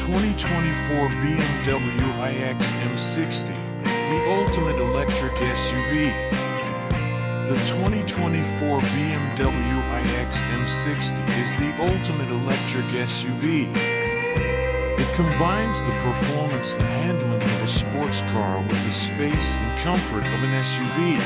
2024 BMW iX M60, the ultimate electric SUV. The 2024 BMW iX M60 is the ultimate electric SUV. It combines the performance and handling of a sports car with the space and comfort of an SUV.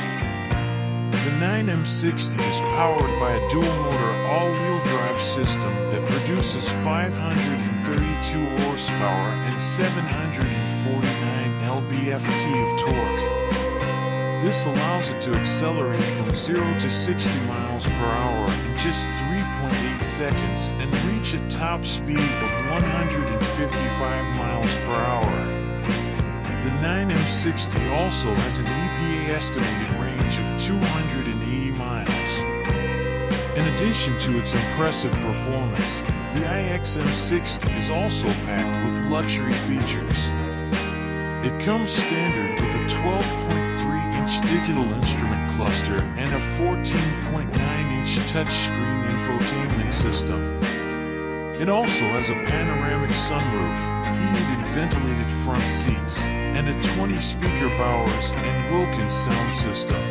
The 9M60 is powered by a dual-motor all-wheel drive system that produces 532 horsepower and 749 lb-ft of torque. This allows it to accelerate from 0 to 60 miles per hour in just 3.8 seconds and reach a top speed of 155 miles per hour. The 9M60 also has an EPA-estimated range of 280 miles. In addition to its impressive performance, the iX M60 is also packed with luxury features. It comes standard with a 12.3-inch digital instrument cluster and a 14.9-inch touchscreen infotainment system. It also has a panoramic sunroof, heated and ventilated front seats, and a 20-speaker Bowers Wilkins sound system.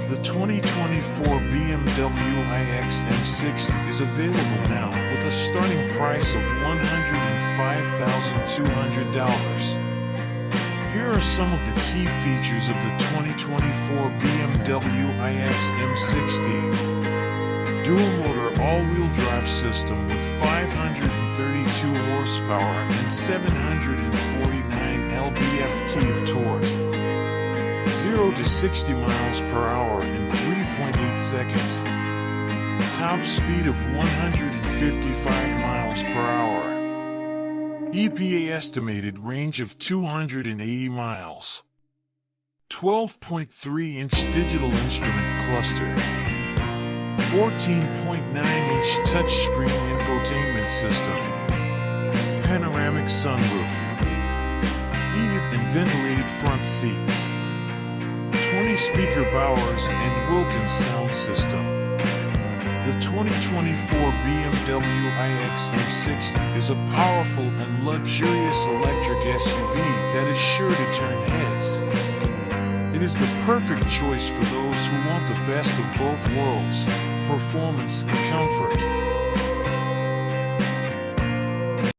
The 2024 BMW iX M60 is available now with a starting price of $105,200. Here are some of the key features of the 2024 BMW iX M60. Dual-motor all-wheel drive system with 532 horsepower and 749 lb-ft of torque. 0 to 60 miles per hour in 3.8 seconds. Top speed of 155 miles per hour. EPA-estimated range of 280 miles. 12.3-inch digital instrument cluster. 14.9-inch touchscreen infotainment system. Panoramic sunroof. Heated and ventilated front seats. 20-speaker Bowers Wilkins sound system. The 2024 BMW iX M60 is a powerful and luxurious electric SUV that is sure to turn heads. It is the perfect choice for those who want the best of both worlds, performance and comfort.